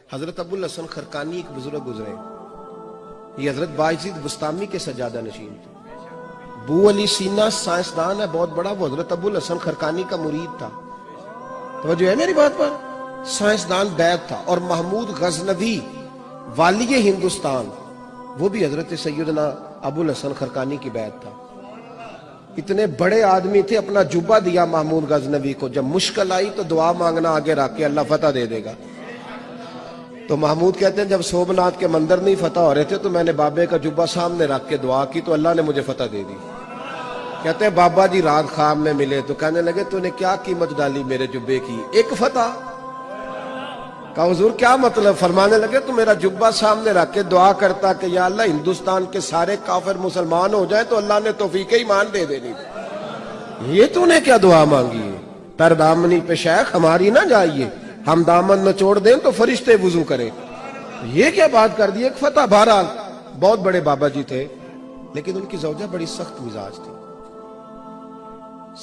حضرت ابو الحسن خرقانی ایک بزرگ گزرے، یہ حضرت باعزید بستامی کے سجادہ نشین تھے۔ بو علی سینا سائنسدان ہے بہت بڑا، وہ حضرت ابو الحسن خرقانی کا مرید تھا۔ توجہ ہے میری بات پر؟ سائنسدان بیعت تھا۔ اور محمود غزنوی والی ہندوستان، وہ بھی حضرت سیدنا ابو الحسن خرقانی کی بیعت تھا۔ اتنے بڑے آدمی تھے، اپنا جبہ دیا محمود غزنوی کو، جب مشکل آئی تو دعا مانگنا آگے رکھ کے اللہ فتح دے دے گا۔ تو محمود کہتے ہیں جب سومناتھ کے مندر نہیں فتح ہو رہے تھے تو میں نے بابے کا جبہ سامنے رکھ کے دعا کی تو اللہ نے مجھے فتح دے دی۔ کہتے ہیں بابا جی رات خواب میں ملے تو کہنے لگے تو نے کیا قیمت ڈالی میرے جبے کی؟ ایک فتح۔ کہا حضور کیا مطلب؟ فرمانے لگے تو میرا جبہ سامنے رکھ کے دعا کرتا کہ یا اللہ ہندوستان کے سارے کافر مسلمان ہو جائیں تو اللہ نے توفیق ایمان دے دینی۔ یہ تو نے کیا دعا مانگی ہے؟ پر دامنی پہ شیخ ہماری نہ جائیے، ہم دامن نہ چھوڑ دیں تو فرشتے وضو کریں۔ یہ کیا بات کر دی؟ ایک فتح۔ بہرحال بہت بڑے بابا جی تھے، لیکن ان کی زوجہ بڑی سخت مزاج تھی،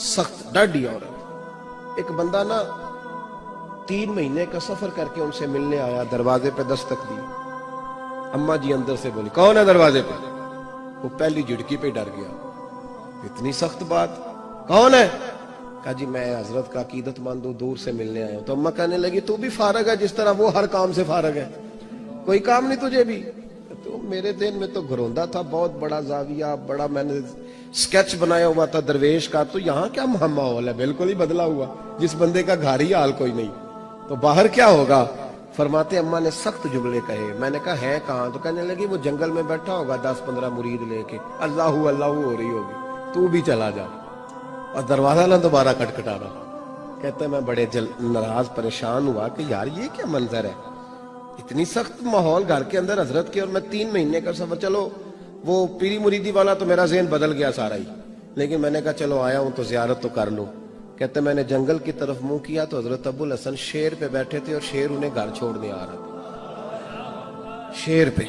سخت ڈاڈی عورت۔ ایک بندہ نا 3 مہینے کا سفر کر کے ان سے ملنے آیا، دروازے پہ دستک دی، اماں جی اندر سے بولی کون ہے دروازے پہ؟ وہ پہلی جھڑکی پہ ڈر گیا، اتنی سخت بات، کون ہے؟ کہا جی میں حضرت کا عقیدت مند ہوں، دور سے ملنے آیا ہوں۔ تو اماں کہنے لگی تو بھی فارغ ہے جس طرح وہ ہر کام سے فارغ ہے، کوئی کام نہیں تجھے بھی؟ تو میرے دین میں تو گھروندا تھا، بہت بڑا زاویہ، بڑا میں نے سکیچ بنایا ہوا تھا درویش کا، تو یہاں کیا ماحول ہے، بالکل ہی بدلا ہوا، جس بندے کا گھر ہی حال کوئی نہیں، تو باہر کیا ہوگا؟ فرماتے اماں نے سخت جملے کہے۔ میں نے کہا ہے کہاں؟ تو کہنے لگی وہ جنگل میں بیٹھا ہوگا 10-15 مرید لے کے، اللہ اللہ ہو رہی ہوگی، تو بھی چلا جا اور دروازہ نہ دوبارہ کٹکھٹانا۔ کہتے ہیں میں بڑے ناراض پریشان ہوا کہ یار یہ کیا منظر ہے، اتنی سخت ماحول گھر کے اندر حضرت کے، اور میں 3 مہینے کا سفر۔ چلو وہ پیری مریدی والا تو میرا ذہن بدل گیا سارا ہی، لیکن میں نے کہا چلو آیا ہوں تو زیارت تو کر لوں۔ کہتے میں نے جنگل کی طرف منہ کیا تو حضرت ابو الحسن شیر پہ بیٹھے تھے اور شیر انہیں گھر چھوڑنے آ رہا تھا، شیر پہ۔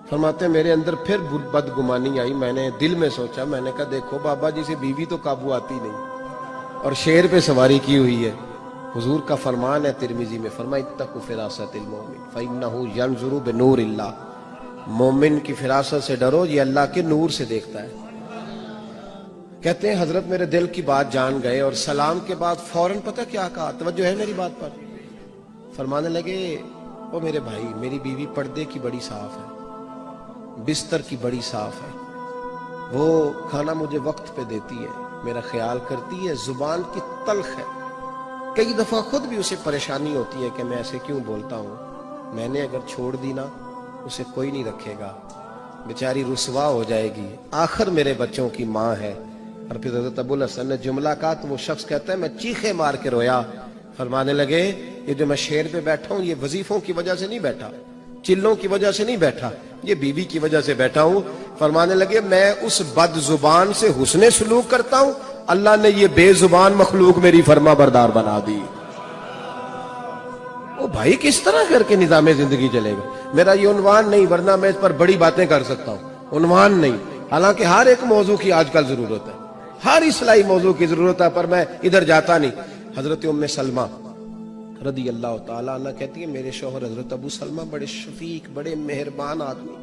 فرماتے میرے اندر پھر بدگمانی آئی، میں نے دل میں سوچا، میں نے کہا دیکھو بابا جی سے بیوی تو قابو آتی نہیں اور شیر پہ سواری کی ہوئی ہے۔ حضور کا فرمان ہے ترمذی میں، فرمایا اتقوا فراست المومن فإنہ ینظر بنور اللہ، مومن کی فراست سے ڈرو، یہ اللہ کے نور سے دیکھتا ہے۔ کہتے ہیں حضرت میرے دل کی بات جان گئے اور سلام کے بعد فوراً پتہ کیا کہا؟ توجہ ہے میری بات پر؟ فرمانے لگے او میرے بھائی، میری بیوی پردے کی بڑی صاف ہے، بستر کی بڑی صاف ہے، وہ کھانا مجھے وقت پہ دیتی ہے، میرا خیال کرتی ہے، زبان کی تلخ ہے، کئی دفعہ خود بھی اسے پریشانی ہوتی ہے کہ میں ایسے کیوں بولتا ہوں، میں نے اگر چھوڑ دی نا اسے کوئی نہیں رکھے گا، بیچاری رسوا ہو جائے گی، آخر میرے بچوں کی ماں ہے۔ اور پھر حضرت ابو الحسن نے جملہ کہا تو وہ شخص کہتا ہے میں چیخے مار کے رویا۔ فرمانے لگے یہ جو میں شیر پہ بیٹھا ہوں یہ وظیفوں کی وجہ سے نہیں بیٹھا، چلوں کی وجہ سے نہیں بیٹھا، یہ بیوی کی وجہ سے بیٹھا ہوں۔ فرمانے لگے میں اس بد زبان سے حسن سلوک کرتا ہوں، اللہ نے یہ بے زبان مخلوق میری فرما بردار بنا دی۔ او بھائی کس طرح کر کے نظام زندگی چلے گا؟ میرا یہ عنوان نہیں، ورنہ میں اس پر بڑی باتیں کر سکتا ہوں، عنوان نہیں، حالانکہ ہر ایک موضوع کی آج کل ضرورت ہے، ہر اصلاحی موضوع کی ضرورت ہے، پر میں ادھر جاتا نہیں۔ حضرت ام سلمہ رضی اللہ تعالیٰ عنہ کہتی ہے میرے شوہر حضرت ابو سلمہ بڑے شفیق، بڑے مہربان آدمی،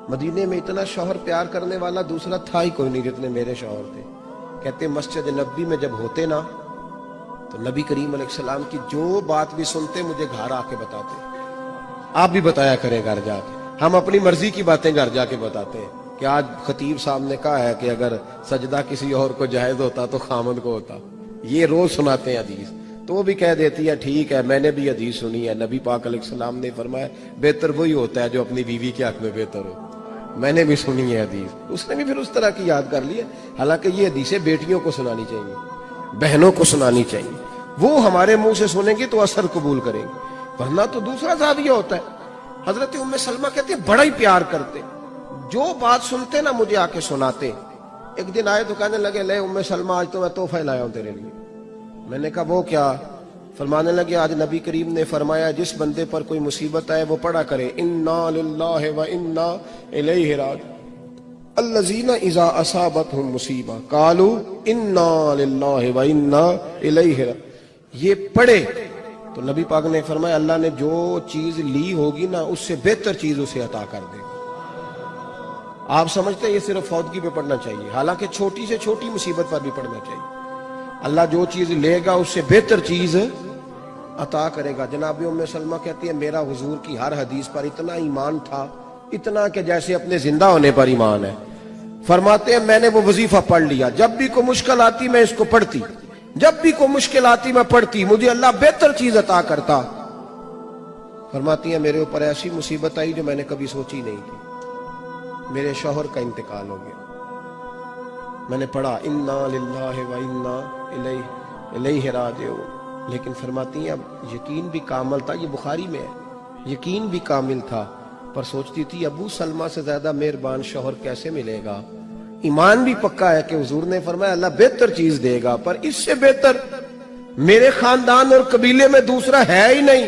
مدینے میں اتنا شوہر پیار کرنے والا دوسرا تھا ہی کوئی نہیں جتنے میرے شوہر تھے۔ کہتے مسجد نبی میں جب ہوتے نا تو نبی کریم علیہ السلام کی جو بات بھی سنتے مجھے گھر آ کے بتاتے، آپ بھی بتایا کریں گھر جا کے، ہم اپنی مرضی کی باتیں گھر جا کے بتاتے ہیں کہ آج خطیب صاحب نے کہا ہے کہ اگر سجدہ کسی اور کو جائز ہوتا تو خامد کو ہوتا، یہ روز سناتے ہیں حدیث، تو وہ بھی کہہ دیتی ہے ٹھیک ہے میں نے بھی حدیث سنی ہے، نبی پاک علیہ السلام نے فرمایا بہتر وہی ہوتا ہے جو اپنی بیوی کے حق میں بہتر ہو، میں نے بھی سنی ہے حدیث، اس نے بھی پھر اس طرح کی یاد کر لی ہے۔ حالانکہ یہ حدیثیں بیٹیوں کو سنانی چاہیے، بہنوں کو سنانی چاہیے، وہ ہمارے منہ سے سنیں گی تو اثر قبول کریں گے، ورنہ تو دوسرا زاویہ ہوتا ہے۔ حضرت ام سلمہ کہتے ہیں بڑا ہی پیار کرتے، جو بات سنتے نا مجھے آ کے سناتے۔ ایک دن آئے تو کہنے لگے لے ام سلمہ آج تو میں تحفہ لایا ہوں تیرے لیے۔ میں نے کہا وہ کیا؟ فرمانے لگے آج نبی کریم نے فرمایا جس بندے پر کوئی مصیبت آئے وہ پڑھا کرے انا للہ و انا الیہ راجعون، الذین اذا اصابتہم مصیبہ قالوا انا للہ و انا الیہ راجعون۔ یہ پڑھے تو نبی پاک نے فرمایا اللہ نے جو چیز لی ہوگی نا اس سے بہتر چیز اسے عطا کر دے گا۔ آپ سمجھتے ہیں یہ صرف فوتگی پہ پڑھنا چاہیے، حالانکہ چھوٹی سے چھوٹی مصیبت پر بھی پڑھنا چاہیے۔ اللہ جو چیز لے گا اس سے بہتر چیز عطا کرے گا۔ جناب ام سلمہ کہتی ہے میرا حضور کی ہر حدیث پر اتنا ایمان تھا، اتنا کہ جیسے اپنے زندہ ہونے پر ایمان ہے۔ فرماتے ہیں میں نے وہ وظیفہ پڑھ لیا، جب بھی کوئی مشکل آتی میں اس کو پڑھتی، جب بھی کوئی مشکل آتی میں پڑھتی، مجھے اللہ بہتر چیز عطا کرتا۔ فرماتی ہیں میرے اوپر ایسی مصیبت آئی جو میں نے کبھی سوچی نہیں تھی، میرے شوہر کا انتقال ہو گیا۔ میں نے پڑھا انا للہ و انا الیہ راجعون، لیکن فرماتی ہیں اب یقین بھی کامل تھا، یہ بخاری میں ہے، یقین بھی کامل تھا، پر سوچتی تھی ابو سلمہ سے زیادہ مہربان شوہر کیسے ملے گا۔ ایمان بھی پکا ہے کہ حضور نے فرمایا اللہ بہتر چیز دے گا، پر اس سے بہتر میرے خاندان اور قبیلے میں دوسرا ہے ہی نہیں۔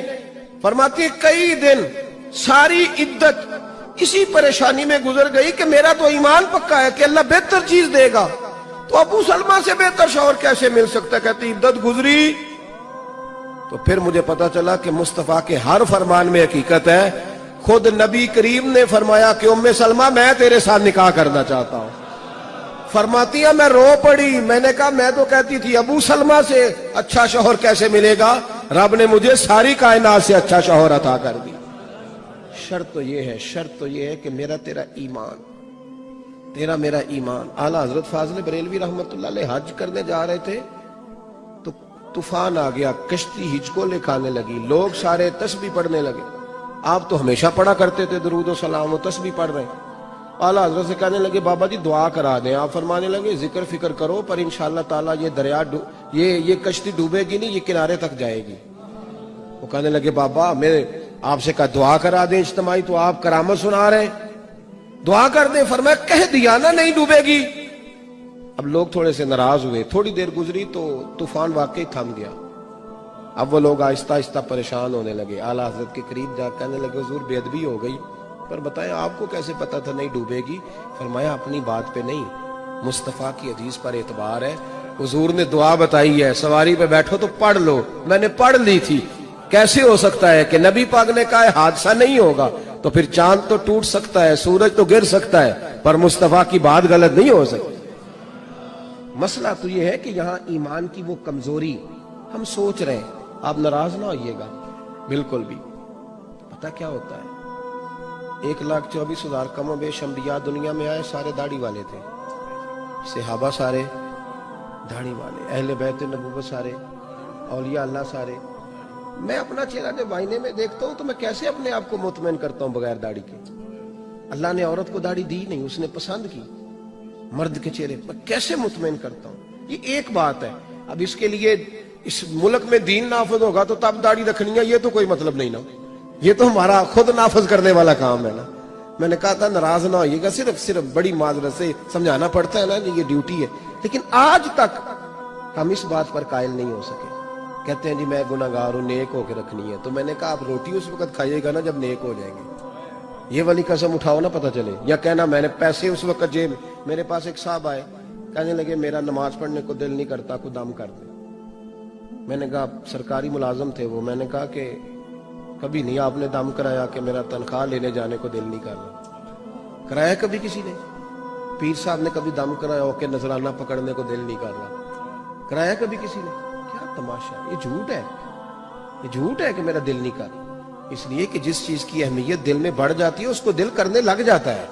فرماتی ہے کئی دن ساری عدت اسی پریشانی میں گزر گئی کہ میرا تو ایمان پکا ہے کہ اللہ بہتر چیز دے گا، تو ابو سلمہ سے بہتر شوہر کیسے مل سکتا ہے۔ کہتی عدت گزری تو پھر مجھے پتا چلا کہ مصطفیٰ کے ہر فرمان میں حقیقت ہے۔ خود نبی کریم نے فرمایا کہ ام سلمہ میں تیرے ساتھ نکاح کرنا چاہتا ہوں۔ فرماتی ہے میں رو پڑی، میں نے کہا میں تو کہتی تھی ابو سلمہ سے اچھا شوہر کیسے ملے گا، رب نے مجھے ساری کائنات سے اچھا شوہر عطا کر دی۔ شرط تو یہ ہے کہ میرا تیرا ایمان، تیرا میرا ایمان۔ اعلیٰ حضرت فاضل بریلوی رحمت اللہ علیہ حج کرنے جا رہے تھے تو طوفان آ گیا، کشتی ہچکولے کھانے لگی، لوگ سارے تسبیح پڑھنے لگے۔ آپ تو ہمیشہ پڑھا کرتے تھے درود و سلام، و تسبیح پڑھ رہے ہیں۔ اعلیٰ حضرت سے کہنے لگے بابا جی دعا کرا دیں۔ آپ فرمانے لگے ذکر فکر کرو پر انشاءاللہ تعالیٰ یہ دریا یہ کشتی ڈوبے گی نہیں، یہ کنارے تک جائے گی۔ وہ کہنے لگے بابا میں آپ سے کہا دعا کرا دیں اجتماعی، تو آپ کرامت سنا رہے ہیں، دعا کر دیں۔ فرمایا کہہ دیا نا نہیں ڈوبے گی۔ اب لوگ تھوڑے سے ناراض ہوئے، تھوڑی دیر گزری تو طوفان واقعی تھم گیا۔ اب وہ لوگ آہستہ آہستہ پریشان ہونے لگے، اعلیٰ حضرت کے قریب جا کہنے لگے حضور بے ادبی ہو گئی، پر بتائیں آپ کو کیسے پتا تھا نہیں ڈوبے گی؟ فرمایا اپنی بات پہ نہیں، مصطفیٰ کی حدیث پر اعتبار ہے، حضور نے دعا بتائی ہے سواری پہ بیٹھو تو پڑھ لو، میں نے پڑھ لی تھی۔ کیسے ہو سکتا ہے کہ نبی پاک نے کہا ہے حادثہ نہیں ہوگا، تو پھر چاند تو ٹوٹ سکتا ہے، سورج تو گر سکتا ہے، پر مصطفیٰ کی بات غلط نہیں ہو سکتی۔ مسئلہ تو یہ ہے کہ یہاں ایمان کی وہ کمزوری ہم سوچ رہے ہیں، آپ ناراض نہ ہوئیے گا بالکل بھی۔ پتہ کیا ہوتا ہے 1,24,000 کم و بیش انبیاء دنیا میں آئے، سارے داڑھی والے تھے، صحابہ سارے داڑھی والے، اہل بیت نبوت سارے، اولیاء اللہ سارے۔ میں اپنا چہرہ جب آئینے میں دیکھتا ہوں تو میں کیسے اپنے آپ کو مطمئن کرتا ہوں بغیر داڑھی کے؟ اللہ نے عورت کو داڑھی دی نہیں، اس نے پسند کی، مرد کے چہرے پر کیسے مطمئن کرتا ہوں؟ یہ ایک بات ہے۔ اب اس کے لیے اس ملک میں دین نافذ ہوگا تو تب داڑھی رکھنی ہے، یہ تو کوئی مطلب نہیں نا، یہ تو ہمارا خود نافذ کرنے والا کام ہے نا۔ میں نے کہا تھا ناراض نہ ہوئیے گا، صرف بڑی معذرت سے سمجھانا پڑتا ہے نا، یہ ڈیوٹی ہے۔ لیکن آج تک ہم اس بات پر قائل نہیں ہو سکے۔ کہتے ہیں جی میں گناہگار ہوں، نیک ہو کے رکھنی ہے، تو میں نے کہا آپ روٹی اس وقت کھائیے گا نا جب نیک ہو جائیں گے، یہ والی قسم اٹھاؤ نا پتہ چلے۔ یا کہنا میں نے پیسے اس وقت جیب، میرے پاس ایک صاحب آئے کہنے لگے میرا نماز پڑھنے کو دل نہیں کرتا، کو دم کر دے۔ میں نے کہا سرکاری ملازم تھے وہ، میں نے کہا کہ کبھی نہیں آپ نے دم کرایا کہ میرا تنخواہ لینے جانے کو دل نہیں کر رہا؟ کرایا کبھی کسی نے؟ پیر صاحب نے کبھی دم کرایا ہو کہ نذرانہ پکڑنے کو دل نہیں کر رہا؟ کرایا کبھی کسی نے؟ کیا تماشا، یہ جھوٹ ہے، یہ جھوٹ ہے کہ میرا دل نہیں کر۔ اس لیے کہ جس چیز کی اہمیت دل میں بڑھ جاتی ہے اس کو دل کرنے لگ جاتا ہے۔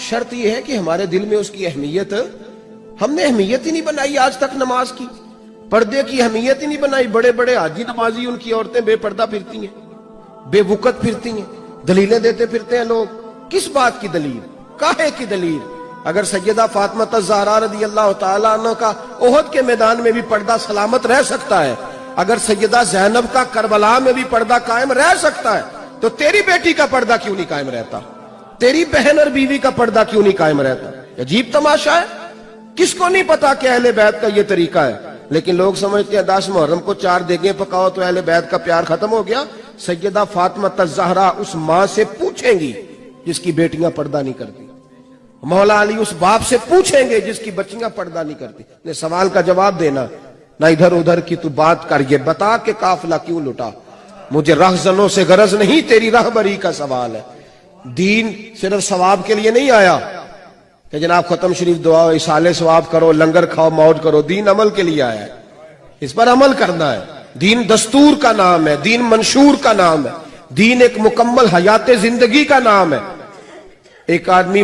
شرط یہ ہے کہ ہمارے دل میں اس کی اہمیت، ہم نے اہمیت ہی نہیں بنائی آج تک نماز کی، پردے کی اہمیت ہی نہیں بنائی۔ بڑے بڑے حاجی نمازی ان کی عورتیں بے پردہ پھرتی ہیں، بے وقت پھرتی ہیں، دلیلیں دیتے پھرتے ہیں لوگ۔ کس بات کی دلیل؟ کاہے کی دلیل؟ اگر سیدہ فاطمہ الزہرا رضی اللہ تعالیٰ عنہ کا احد کے میدان میں بھی پردہ سلامت رہ سکتا ہے، اگر سیدہ زینب کا کربلا میں بھی پردہ قائم رہ سکتا ہے، تو تیری بیٹی کا پردہ کیوں نہیں قائم رہتا؟ تیری بہن اور بیوی کا پردہ کیوں نہیں قائم رہتا؟ عجیب تماشا ہے۔ کس کو نہیں پتا کہ اہل بیت کا یہ طریقہ ہے؟ لیکن لوگ سمجھتے ہیں 10 محرم کو 4 دیگیں پکاؤ تو اہل بیت کا پیار ختم ہو گیا۔ سیدہ فاطمہ الزہرا اس ماں سے پوچھیں گی جس کی بیٹیاں پردہ نہیں کرتی، مولا علی اس باپ سے پوچھیں گے جس کی بچیاں پردہ نہیں کرتی۔ نے سوال کا جواب دینا، نہ ادھر ادھر کی تو بات کر، یہ بتا کہ قافلہ کیوں لٹا۔ مجھے رہزنوں سے غرض نہیں، تیری رہبری کا سوال ہے۔ دین صرف ثواب کے لیے نہیں آیا کہ جناب ختم شریف دعا اصالے ثواب کرو، لنگر کھاؤ، موج کرو۔ دین عمل کے لیے آیا ہے، اس پر عمل کرنا ہے۔ دین دستور کا نام ہے، دین منشور کا نام ہے، دین ایک مکمل حیات زندگی کا نام ہے۔ ایک آدمی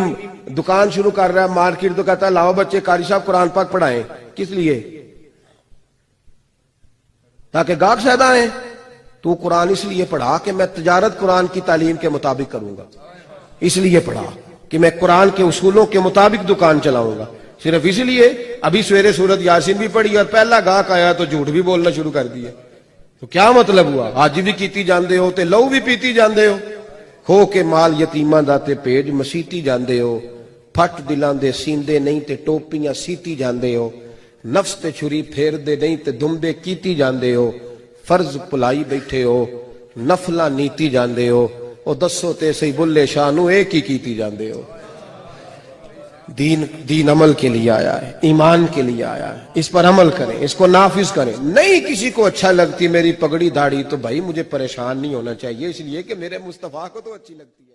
دکان شروع کر رہا ہے، مارکیٹ، تو کہتا ہے لاؤ بچے قاری صاحب قرآن پاک پڑھائیں۔ کس لیے؟ تاکہ گاہک زیادہ آئیں۔ تو قرآن اس لیے پڑھا کہ میں تجارت قرآن کی تعلیم کے مطابق کروں گا، اس لیے پڑھا کہ میں قرآن کے اصولوں کے مطابق دکان چلاؤں گا، صرف اس لیے۔ ابھی سویرے سورت یاسین بھی پڑھی اور پہلا گاہک آیا تو جھوٹ بھی بولنا شروع کر دیا، تو کیا مطلب ہوا؟ آج بھی کیتی جاندے ہو تے لو بھی پیتی جاندے ہو، کھو کے مال یتیماں دا تے پیج مسیتی جاندے ہو، پھٹ دلاں دے سیندے نہیں تے ٹوپیاں سیتی جاندے ہو، نفس تے چھری پھیر دے نہیں تے دمبے کیتی جاندے ہو، فرض پلائی بیٹھے ہو، نفلاں نیتی جاندے ہو، او دسو تے سی بلے شاہ نو ایک ہی کیتی جاندے ہو۔ دین عمل کے لیے آیا ہے، ایمان کے لیے آیا ہے، اس پر عمل کریں، اس کو نافذ کریں۔ نہیں کسی کو اچھا لگتی میری پگڑی داڑھی تو بھائی مجھے پریشان نہیں ہونا چاہیے، اس لیے کہ میرے مصطفیٰ کو تو اچھی لگتی ہے۔